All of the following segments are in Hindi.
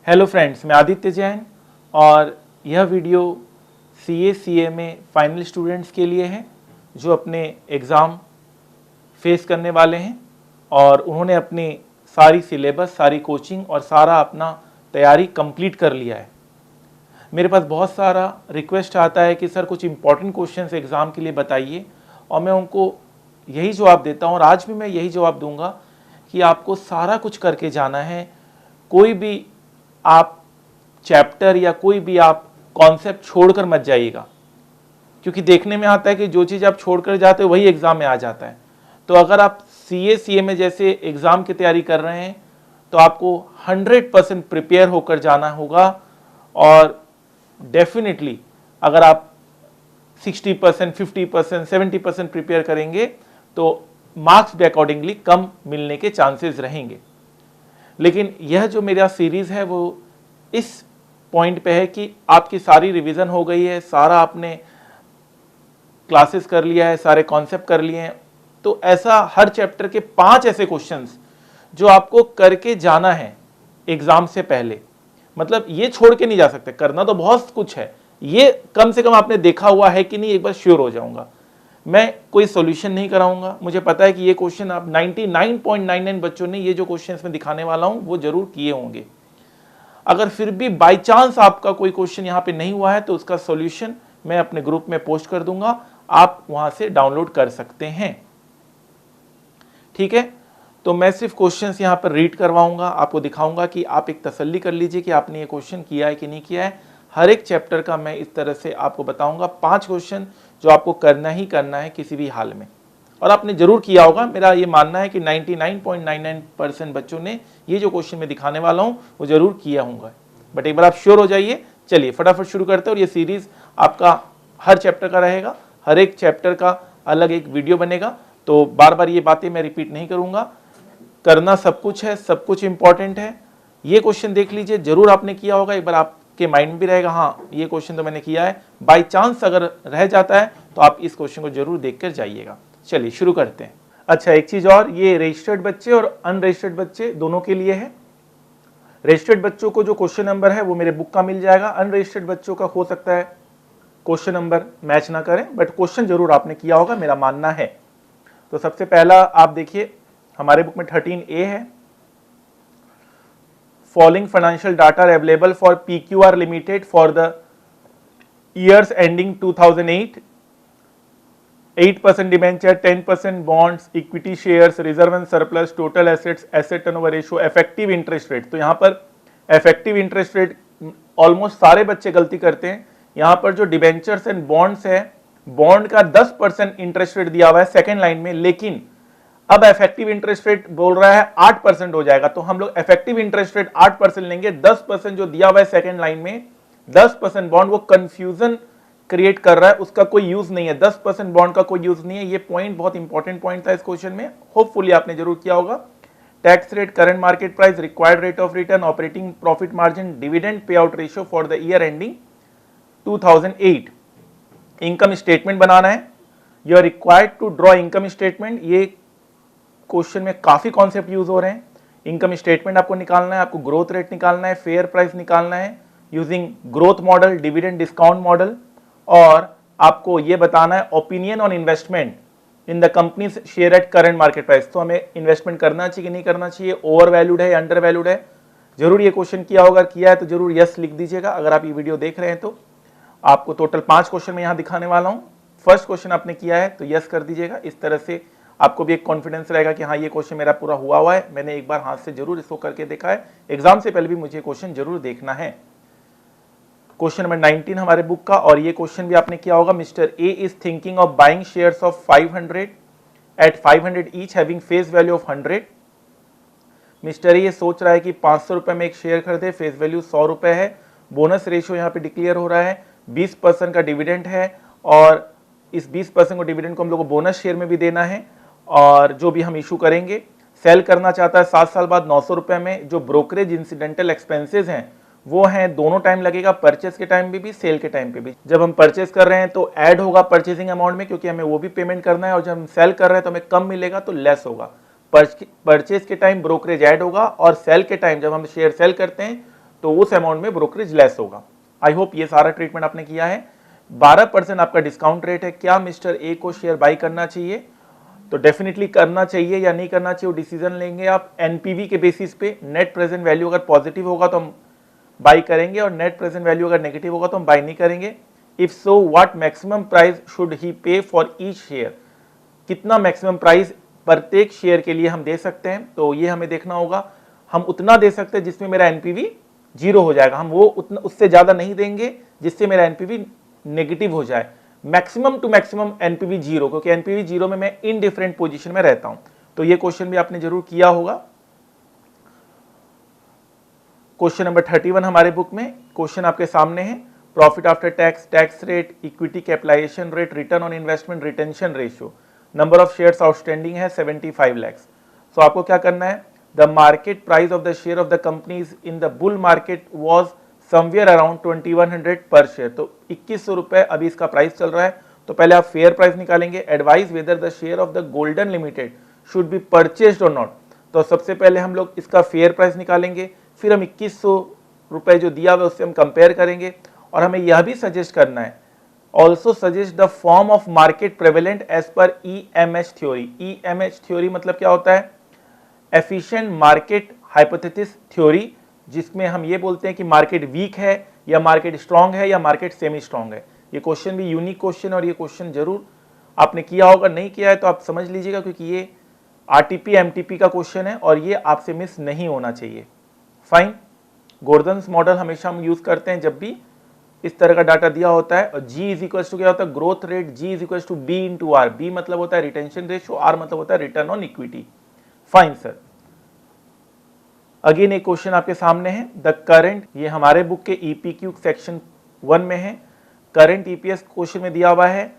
हेलो फ्रेंड्स, मैं आदित्य जैन और यह वीडियो CA में फाइनल स्टूडेंट्स के लिए है जो अपने एग्ज़ाम फेस करने वाले हैं और उन्होंने अपनी सारी सिलेबस, सारी कोचिंग और सारा अपना तैयारी कंप्लीट कर लिया है। मेरे पास बहुत सारा रिक्वेस्ट आता है कि सर कुछ इंपॉर्टेंट क्वेश्चंस एग्ज़ाम के लिए बताइए और मैं उनको यही जवाब देता हूँ और आज भी मैं यही जवाब दूंगा कि आपको सारा कुछ करके जाना है। कोई भी आप चैप्टर या कोई भी आप कॉन्सेप्ट छोड़कर मत जाइएगा, क्योंकि देखने में आता है कि जो चीज़ आप छोड़कर जाते हो वही एग्ज़ाम में आ जाता है। तो अगर आप CA में जैसे एग्ज़ाम की तैयारी कर रहे हैं तो आपको 100% प्रिपेयर होकर जाना होगा और डेफिनेटली अगर आप 60%, 50%, 70% प्रिपेयर करेंगे तो मार्क्स भी अकॉर्डिंगली कम मिलने के चांसेस रहेंगे। लेकिन यह जो मेरा सीरीज़ है वो इस पॉइंट पे है कि आपकी सारी रिवीजन हो गई है, सारा आपने क्लासेस कर लिया है, सारे कॉन्सेप्ट कर लिए हैं, तो ऐसा हर चैप्टर के 5 ऐसे क्वेश्चंस जो आपको करके जाना है एग्ज़ाम से पहले। मतलब ये छोड़ के नहीं जा सकते, करना तो बहुत कुछ है, ये कम से कम आपने देखा हुआ है कि नहीं एक बार श्योर हो जाऊंगा। मैं कोई सॉल्यूशन नहीं कराऊंगा, मुझे पता है कि ये क्वेश्चन आप 99.99 बच्चों ने ये जो क्वेश्चंस मैं दिखाने वाला हूं वो जरूर किए होंगे। अगर फिर भी बाय चांस आपका कोई क्वेश्चन यहाँ पे नहीं हुआ है तो उसका सॉल्यूशन मैं अपने ग्रुप में पोस्ट कर दूंगा, आप वहां से डाउनलोड कर सकते हैं। ठीक है, तो मैं सिर्फ क्वेश्चंस यहाँ पर रीड करवाऊंगा, आपको दिखाऊंगा कि आप एक तसल्ली कर लीजिए कि आपने ये क्वेश्चन किया है कि नहीं किया है। हर एक चैप्टर का मैं इस तरह से आपको बताऊंगा 5 क्वेश्चन जो आपको करना ही करना है किसी भी हाल में, और आपने जरूर किया होगा। मेरा ये मानना है कि 99.99% बच्चों ने ये जो क्वेश्चन मैं दिखाने वाला हूँ वो जरूर किया होगा। बट एक बार आप श्योर हो जाइए। चलिए फटाफट शुरू करते हैं। और ये सीरीज आपका हर चैप्टर का रहेगा, हर एक चैप्टर का अलग एक वीडियो बनेगा, तो बार बार ये बातें मैं रिपीट नहीं करूंगा। करना सब कुछ है, सब कुछ इंपॉर्टेंट है। ये क्वेश्चन देख लीजिए, जरूर आपने किया होगा, एक बार आपके माइंड में भी रहेगा हाँ ये क्वेश्चन तो मैंने किया है। बाय चांस अगर रह जाता है तो आप इस क्वेश्चन को जरूर देखकर जाइएगा। चलिए शुरू करते हैं। अच्छा, एक चीज और, ये रजिस्टर्ड बच्चे और अनरजिस्टर्ड बच्चे दोनों के लिए है। रजिस्टर्ड बच्चों को जो क्वेश्चन नंबर है वो मेरे बुक का मिल जाएगा। अनरजिस्टर्ड बच्चों का हो सकता है क्वेश्चन नंबर मैच ना करें, बट क्वेश्चन जरूर आपने किया होगा, मेरा मानना है। तो सबसे पहला आप देखिए, हमारे बुक में 13A है। Following financial data available for PQR limited for the years ending 2008, 8% debenture, 10% bonds, equity shares, reserve and surplus, total assets, asset turnover ratio, effective interest rate. तो यहाँ पर इफेक्टिव इंटरेस्ट रेट ऑलमोस्ट सारे बच्चे गलती करते हैं। यहाँ पर जो डिबेंचर्स एंड बॉन्ड्स है, बॉन्ड का 10% इंटरेस्ट रेट दिया हुआ है सेकेंड लाइन में, लेकिन अब इफेक्टिव इंटरेस्ट रेट बोल रहा है 8% हो जाएगा। तो हम लोग इफेक्टिव इंटरेस्ट रेट 8% लेंगे। 10% जो दिया हुआ है सेकेंड लाइन में, 10% बॉन्ड, वो कंफ्यूजन क्रिएट कर रहा है, उसका कोई यूज नहीं है। 10% बॉन्ड का कोई यूज नहीं है। ये पॉइंट बहुत इंपॉर्टेंट पॉइंट था इस क्वेश्चन में, होपफुली आपने जरूर किया होगा। Tax rate, current market price, required rate of return, operating profit margin, dividend pay out ratio for the year ending 2008। Income statement बनाना है। You are required to draw income statement. ये क्वेश्चन में काफी कॉन्सेप्ट यूज हो रहे हैं। इनकम स्टेटमेंट आपको निकालना है, आपको ग्रोथ रेट निकालना है, फेयर प्राइस निकालना है using growth model, dividend discount model, और आपको यह बताना है opinion on investment in the company share at current market price. तो हमें इन्वेस्टमेंट करना चाहिए कि नहीं करना चाहिए, ओवर वैल्यूड है, अंडर वैल्यूड है। जरूर ये क्वेश्चन किया होगा, किया है तो जरूर यस लिख दीजिएगा। अगर आप ये वीडियो देख रहे हैं तो आपको टोटल 5 क्वेश्चन मैं यहां दिखाने वाला हूं। फर्स्ट क्वेश्चन आपने किया है तो यस कर दीजिएगा। इस तरह से आपको भी एक कॉन्फिडेंस रहेगा कि हाँ ये क्वेश्चन मेरा पूरा हुआ है, मैंने एक बार हाथ से जरूर इसको करके देखा है। एग्जाम से पहले भी मुझे क्वेश्चन जरूर देखना है। क्वेश्चन नंबर 19 हमारे बुक का, और ये क्वेश्चन भी आपने किया होगा। Mister A is thinking of buying shares of 500 at 500 each having face value of 100। Mister A ये सोच रहा है कि 500 रुपए में एक शेयर खरीदे, फेस वैल्यू 100 रुपए है। बोनस रेशियो यहाँ पे डिक्लेयर हो रहा है, 20% का डिविडेंड है, और इस 20% को डिविडेंड को हम लोग को बोनस शेयर में भी देना है, और जो भी हम इशू करेंगे। सेल करना चाहता है 7 साल बाद 900 रुपए में। जो ब्रोकरेज इंसिडेंटल एक्सपेंसेस हैं वो हैं, दोनों टाइम लगेगा, परचेस के टाइम पे भी, सेल के टाइम पे भी। जब हम परचेस कर रहे हैं तो ऐड होगा परचेसिंग अमाउंट में, क्योंकि हमें वो भी पेमेंट करना है, और जब हम सेल कर रहे हैं तो हमें कम मिलेगा तो लेस होगा। परचेस के टाइम ब्रोकरेज ऐड होगा, और सेल के टाइम जब हम शेयर सेल करते हैं तो उस अमाउंट में ब्रोकरेज लेस होगा। आई होप ये सारा ट्रीटमेंट आपने किया है। 12% आपका डिस्काउंट रेट है। क्या मिस्टर ए को शेयर बाई करना चाहिए? तो डेफिनेटली करना चाहिए या नहीं करना चाहिए वो डिसीजन लेंगे आप एनपीवी के बेसिस पे। नेट प्रेजेंट वैल्यू अगर पॉजिटिव होगा तो हम बाई करेंगे और नेट प्रेजेंट वैल्यू अगर नेगेटिव होगा तो हम बाई नहीं करेंगे। If so what maximum price should he पे फॉर ईच शेयर, कितना मैक्सिमम प्राइस प्रत्येक शेयर के लिए हम दे सकते हैं, तो ये हमें देखना होगा। हम उतना दे सकते हैं जिसमें मेरा एनपीवी 0 हो जाएगा, हम वो उतना उससे ज्यादा नहीं देंगे जिससे मेरा एनपीवी नेगेटिव हो जाए। मैक्सिमम टू मैक्सिमम एनपीवी 0, क्योंकि एनपीवी 0 में मैं इनडिफरेंट पोजीशन में रहता हूं। तो ये क्वेश्चन भी आपने जरूर किया होगा। क्वेश्चन नंबर 31 हमारे बुक में क्वेश्चन आपके सामने है। Profit after tax, tax rate, equity capitalization rate, return on investment, retention ratio, number of shares outstanding है 75 लाख। सो आपको क्या करना है, the market price of the share of the companies in the bull market was somewhere around 2100 per share. तो 2100 रुपए अभी इसका प्राइस चल रहा है। तो पहले आप फेयर प्राइस निकालेंगे। Advice whether the share of the golden limited should be purchased और नॉट। तो सबसे पहले हम लोग इसका फेयर प्राइस निकालेंगे, फिर हम 2100 रुपए जो दिया हुआ है उससे हम कंपेयर करेंगे। और हमें यह भी सजेस्ट करना है, also suggest the form of market prevalent as per EMH theory. EMH theory मतलब क्या होता है, एफिशिएंट मार्केट हाइपोथेसिस थ्योरी, जिसमें हम ये बोलते हैं कि मार्केट वीक है या मार्केट स्ट्रांग है या मार्केट सेमी स्ट्रांग है। ये क्वेश्चन भी यूनिक क्वेश्चन और ये क्वेश्चन जरूर आपने किया होगा, नहीं किया है तो आप समझ लीजिएगा, क्योंकि ये RTP MTP का क्वेश्चन है और ये आपसे मिस नहीं होना चाहिए। फाइन। गॉर्डन्स मॉडल हमेशा हम यूज करते हैं जब भी इस तरह का डाटा दिया होता है। और G इज इक्वल्स टू क्या होता है, growth rate. G is equals to B into R। B मतलब होता है रिटेंशन रेशियो, R मतलब होता है return on equity. Fine sir. Again एक क्वेश्चन आपके सामने है, द करंट, ये हमारे बुक के EPQ सेक्शन 1 में है। करंट EPS क्वेश्चन में दिया हुआ है,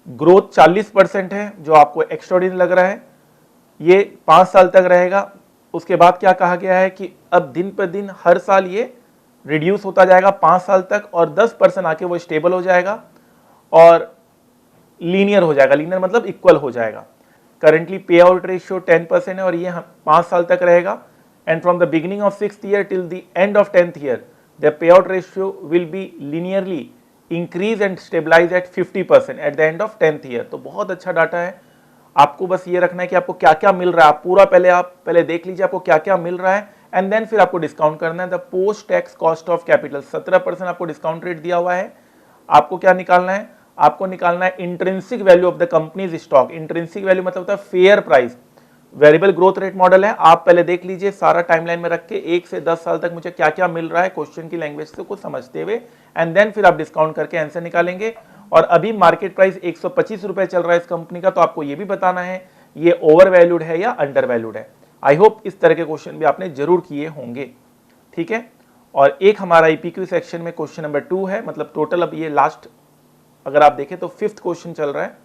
ग्रोथ 40% है जो आपको एक्स्ट्राऑर्डिनरी लग रहा है, ये 5 साल तक रहेगा। उसके बाद क्या कहा गया है कि अब दिन पर दिन हर साल ये रिड्यूस होता जाएगा 5 साल तक, और 10% आके वो स्टेबल हो जाएगा और लीनियर हो जाएगा। लीनियर मतलब इक्वल हो जाएगा। करंटली पे आउट रेशियो 10% है और ये 5 साल तक रहेगा। And from the beginning of 6th year till the end of 10th year the पे out ratio will be linearly increase and stabilize at 50% at the end of 10th year. तो बहुत अच्छा डाटा है। आपको बस ये रखना है कि आपको क्या क्या मिल रहा है, आप पूरा पहले देख लीजिए आपको क्या क्या मिल रहा है, एंड देन फिर आपको डिस्काउंट करना है। The post tax cost of capital 17% आपको डिस्काउंट रेट दिया हुआ है। आपको क्या निकालना है, आपको निकालना है intrinsic value of the companies stock. Intrinsic value मतलब होता है fair price. Variable growth rate model है, आप पहले देख लीजिए सारा टाइमलाइन में रख के 1 से 10 साल तक मुझे क्या क्या मिल रहा है क्वेश्चन की लैंग्वेज से को समझते हुए, एंड देन फिर आप डिस्काउंट करके आंसर निकालेंगे। और अभी मार्केट प्राइस 125 रुपए चल रहा है इस कंपनी का, तो आपको ये भी बताना है ये ओवर वैल्यूड है या अंडर वैल्यूड है। आई होप इस तरह के क्वेश्चन भी आपने जरूर किए होंगे, ठीक है। और एक हमारा EPQ सेक्शन में क्वेश्चन नंबर 2 है, मतलब टोटल अब ये लास्ट अगर आप देखें तो 5th क्वेश्चन चल रहा है।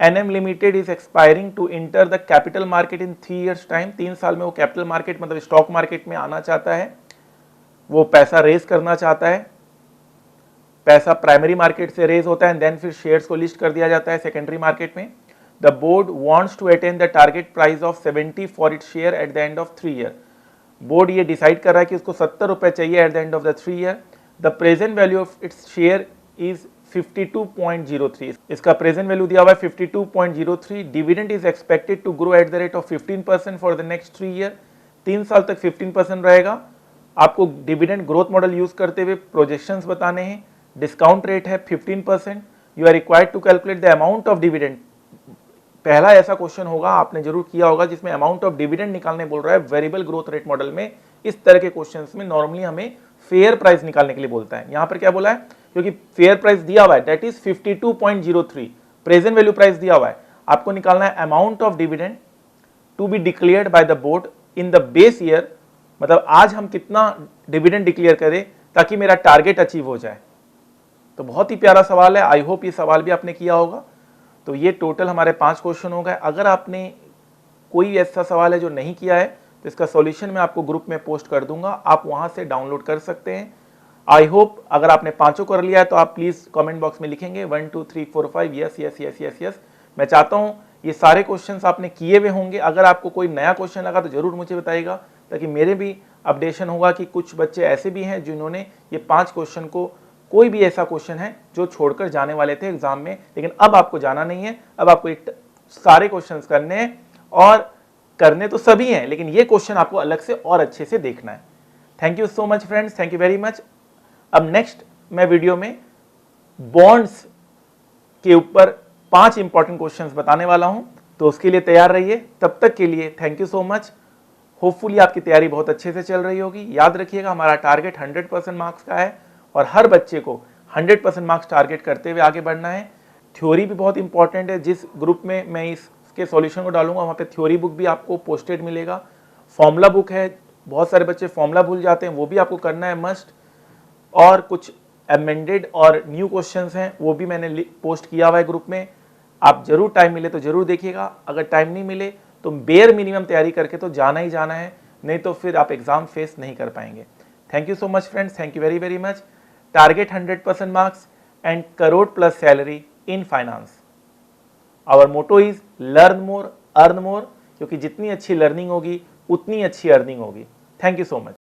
NM limited is expiring to enter the capital market in 3 years time. 3 साल में वो कैपिटल मार्केट मतलब स्टॉक मार्केट में आना चाहता है, वो पैसा रेज करना चाहता है। पैसा प्राइमरी मार्केट से रेज होता है एंड देन फिर शेयर्स को लिस्ट कर दिया जाता है सेकेंडरी मार्केट में। The board wants to attain the target price of 70 for its share at the end of 3 year। Board ये डिसाइड कर रहा है कि उसको 70 रुपए चाहिए at the end of the 3 year। The present value of its share is 52.03। इसका प्रेजेंट वैल्यू दिया हुआ है 52.03। Dividend is expected to grow at the rate of 15% for the next 3 year। 3 साल तक 15% रहेगा। आपको डिविडेंड ग्रोथ मॉडल यूज करते हुए प्रोजेक्शंस बताने हैं। डिस्काउंट रेट है 15%। You are required to calculate the amount of dividend. पहला ऐसा क्वेश्चन होगा, आपने जरूर किया होगा, जिसमें अमाउंट ऑफ डिविडेंड निकालने बोल रहा है। वेरिएबल ग्रोथ रेट मॉडल में इस तरह के क्वेश्चंस में नॉर्मली हमें फेयर प्राइस निकालने के लिए बोलता है। यहां पर क्या बोला है, क्योंकि फेयर प्राइस दिया हुआ है that is 52.03, present value price दिया हुआ है। आपको निकालना है amount of dividend to be declared by the board in the base year, मतलब आज हम कितना डिविडेंड डिक्लेयर करें ताकि मेरा टारगेट अचीव हो जाए। तो बहुत ही प्यारा सवाल है, आई होप ये सवाल भी आपने किया होगा। तो ये टोटल हमारे 5 क्वेश्चन हो गए। अगर आपने कोई ऐसा सवाल है जो नहीं किया है तो इसका सॉल्यूशन मैं आपको ग्रुप में पोस्ट कर दूंगा, आप वहां से डाउनलोड कर सकते हैं। आई होप अगर आपने 5 कर लिया है तो आप प्लीज कमेंट बॉक्स में लिखेंगे 1 2 3 4 5 yes yes yes yes yes. मैं चाहता हूं ये सारे क्वेश्चंस आपने किए हुए होंगे। अगर आपको कोई नया क्वेश्चन लगा तो जरूर मुझे बताइएगा, ताकि मेरे भी अपडेशन होगा कि कुछ बच्चे ऐसे भी हैं जिन्होंने ये 5 क्वेश्चन को, कोई भी ऐसा क्वेश्चन है जो छोड़कर जाने वाले थे एग्जाम में, लेकिन अब आपको जाना नहीं है। अब आपको सारे क्वेश्चंस करने हैं, और करने तो सभी हैं, लेकिन ये क्वेश्चन आपको अलग से और अच्छे से देखना है। Thank you so much friends, thank you very much. अब नेक्स्ट मैं वीडियो में बॉन्ड्स के ऊपर 5 इंपॉर्टेंट क्वेश्चंस बताने वाला हूं, तो उसके लिए तैयार रहिए। तब तक के लिए thank you so much. Hopefully आपकी तैयारी बहुत अच्छे से चल रही होगी। याद रखिएगा, हमारा टारगेट 100% मार्क्स का है और हर बच्चे को 100% मार्क्स टारगेट करते हुए आगे बढ़ना है। थ्योरी भी बहुत इंपॉर्टेंट है। जिस ग्रुप में मैं इसके सॉल्यूशन को डालूंगा वहाँ पे थ्योरी बुक भी आपको पोस्टेड मिलेगा। फॉर्मूला बुक है, बहुत सारे बच्चे फॉर्मूला भूल जाते हैं, वो भी आपको करना है मस्ट। और कुछ अमेंडेड और न्यू क्वेश्चंस हैं, वो भी मैंने पोस्ट किया हुआ है ग्रुप में। आप जरूर टाइम मिले तो जरूर देखिएगा। अगर टाइम नहीं मिले तो बेयर मिनिमम तैयारी करके तो जाना ही जाना है, नहीं तो फिर आप एग्जाम फेस नहीं कर पाएंगे। Thank you so much friends, thank you very very much. Target 100% marks and crore plus salary in finance. Our motto is learn more earn more, क्योंकि जितनी अच्छी लर्निंग होगी उतनी अच्छी अर्निंग होगी। Thank you so much.